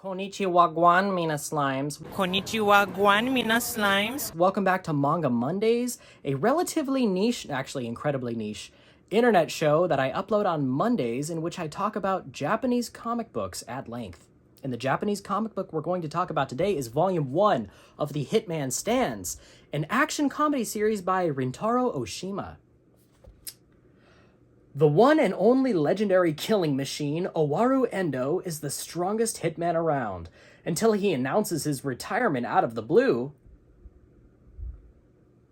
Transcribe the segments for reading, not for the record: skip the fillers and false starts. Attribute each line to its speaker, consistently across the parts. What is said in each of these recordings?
Speaker 1: Konnichiwa Guan, Mina Slimes.
Speaker 2: Konnichiwa Guan, Mina Slimes.
Speaker 1: Welcome back to Manga Mondays, a relatively niche, actually incredibly niche, internet show that I upload on Mondays in which I talk about Japanese comic books at length. And the Japanese comic book we're going to talk about today is Volume 1 of the Hitman Stans, an action comedy series by Rintarou Oshima. The one and only legendary killing machine, Owaru Endo, is the strongest hitman around, until he announces his retirement out of the blue.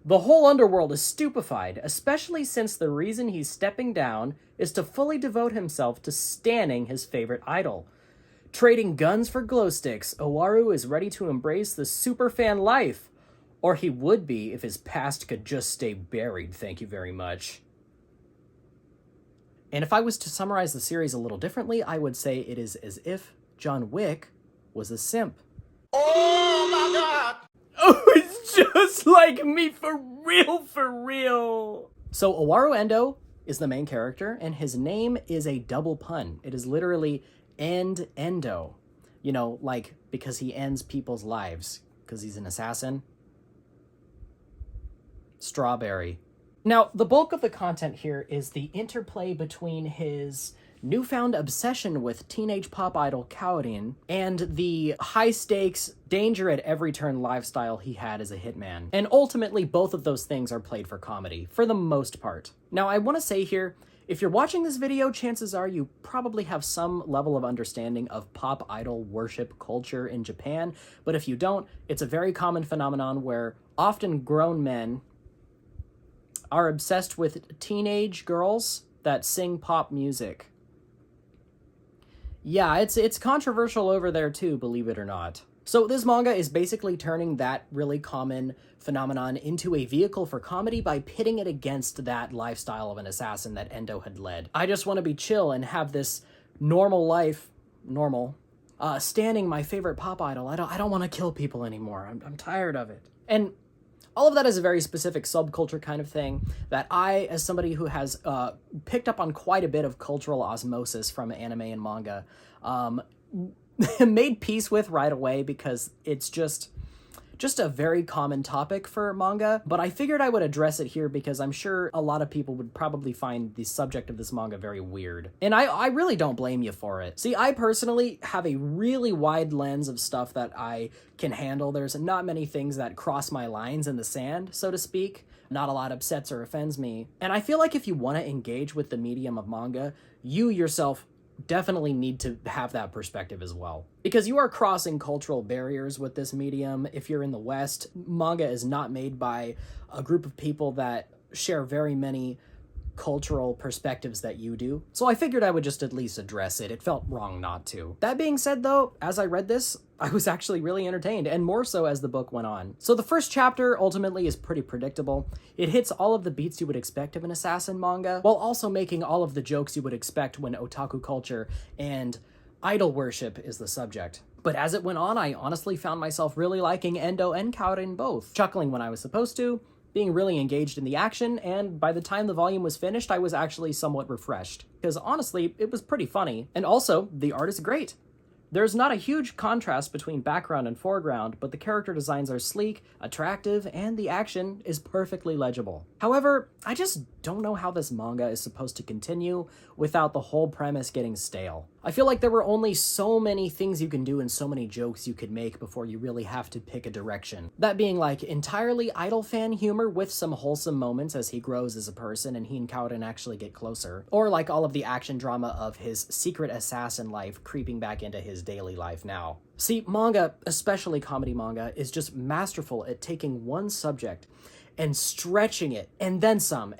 Speaker 1: The whole underworld is stupefied, especially since the reason he's stepping down is to fully devote himself to stanning his favorite idol. Trading guns for glow sticks, Owaru is ready to embrace the superfan life, or he would be if his past could just stay buried, thank you very much. And if I was to summarize the series a little differently, I would say it is as if John Wick was a simp.
Speaker 2: Oh my god!
Speaker 1: Oh, it's just like me, for real, for real. So Owaru Endo is the main character, and his name is a double pun. It is literally End Endo. You know, like, because he ends people's lives, because he's an assassin. Strawberry. Now, the bulk of the content here is the interplay between his newfound obsession with teenage pop idol Kaorin and the high-stakes, danger-at-every-turn lifestyle he had as a hitman. And ultimately, both of those things are played for comedy, for the most part. Now, I want to say here, if you're watching this video, chances are you probably have some level of understanding of pop idol worship culture in Japan, but if you don't, it's a very common phenomenon where often grown men are obsessed with teenage girls that sing pop music. Yeah, it's controversial over there too, believe it or not. So this manga is basically turning that really common phenomenon into a vehicle for comedy by pitting it against that lifestyle of an assassin that Endo had led. I just want to be chill and have this normal life, standing my favorite pop idol. I don't want to kill people anymore. I'm tired of it. And all of that is a very specific subculture kind of thing that I, as somebody who has picked up on quite a bit of cultural osmosis from anime and manga, made peace with right away because it's just a very common topic for manga. But I figured I would address it here because I'm sure a lot of people would probably find the subject of this manga very weird. And I really don't blame you for it. See, I personally have a really wide lens of stuff that I can handle. There's not many things that cross my lines in the sand, so to speak. Not a lot upsets or offends me. And I feel like if you want to engage with the medium of manga, you yourself definitely need to have that perspective as well. Because you are crossing cultural barriers with this medium. If you're in the West, manga is not made by a group of people that share very many cultural perspectives that you do. So I figured I would just at least address it. It felt wrong not to. That being said though, as I read this, I was actually really entertained, and more so as the book went on. So the first chapter ultimately is pretty predictable. It hits all of the beats you would expect of an assassin manga, while also making all of the jokes you would expect when otaku culture and idol worship is the subject. But as it went on, I honestly found myself really liking Endo and Kaorin both, chuckling when I was supposed to, being really engaged in the action, and by the time the volume was finished, I was actually somewhat refreshed. Because honestly, it was pretty funny. And also, the art is great. There's not a huge contrast between background and foreground, but the character designs are sleek, attractive, and the action is perfectly legible. However, I just don't know how this manga is supposed to continue without the whole premise getting stale. I feel like there were only so many things you can do and so many jokes you could make before you really have to pick a direction. That being like entirely idol fan humor with some wholesome moments as he grows as a person and he and Kaorin actually get closer. Or like all of the action drama of his secret assassin life creeping back into his daily life now. See, manga, especially comedy manga, is just masterful at taking one subject and stretching it, and then some,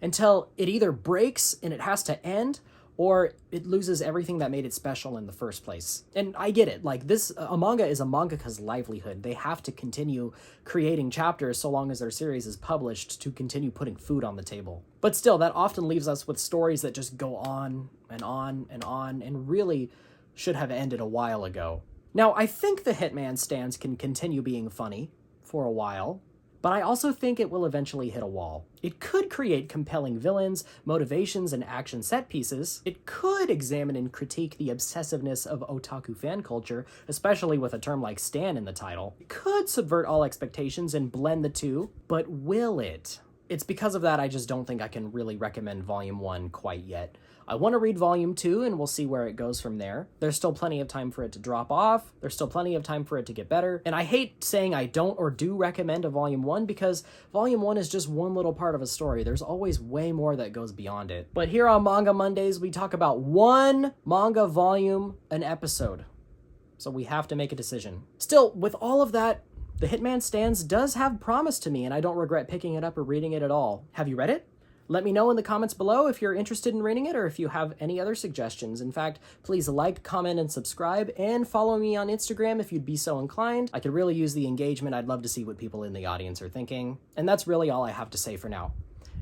Speaker 1: until it either breaks and it has to end, or it loses everything that made it special in the first place. And I get it, like this, a manga is a mangaka's livelihood. They have to continue creating chapters so long as their series is published to continue putting food on the table. But still, that often leaves us with stories that just go on and on and on, and really should have ended a while ago. Now, I think the Hitman Stans can continue being funny for a while, But I also think it will eventually hit a wall. It could create compelling villains, motivations, and action set pieces. It could examine and critique the obsessiveness of otaku fan culture, especially with a term like stan in the title. It could subvert all expectations and blend the two, but will it? It's because of that I just don't think I can really recommend Volume 1 quite yet. I want to read Volume 2 and we'll see where it goes from there. There's still plenty of time for it to drop off. There's still plenty of time for it to get better. And I hate saying I don't or do recommend a Volume 1 because Volume 1 is just one little part of a story. There's always way more that goes beyond it. But here on Manga Mondays, we talk about one manga volume an episode. So we have to make a decision. Still, with all of that, the Hitman Stans does have promise to me, and I don't regret picking it up or reading it at all. Have you read it? Let me know in the comments below if you're interested in reading it or if you have any other suggestions. In fact, please like, comment, and subscribe, and follow me on Instagram if you'd be so inclined. I could really use the engagement. I'd love to see what people in the audience are thinking. And that's really all I have to say for now.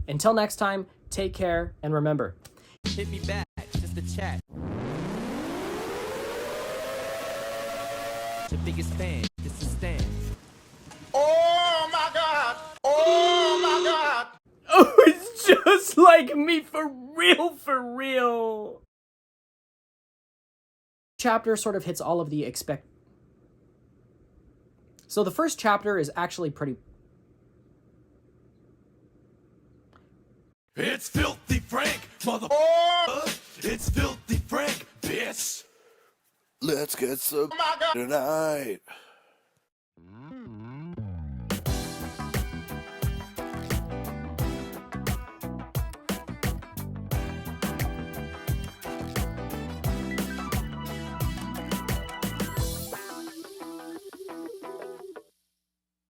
Speaker 1: Until next time, take care, and remember,
Speaker 3: hit me back, just a chat. Your biggest fan, this is Stan.
Speaker 2: Oh my god! Oh my god!
Speaker 1: oh, it's just like me, for real, for real. Chapter sort of hits all of the So the first chapter is actually pretty...
Speaker 4: It's Filthy Frank, mother. It's Filthy Frank, bitch. Let's get some tonight.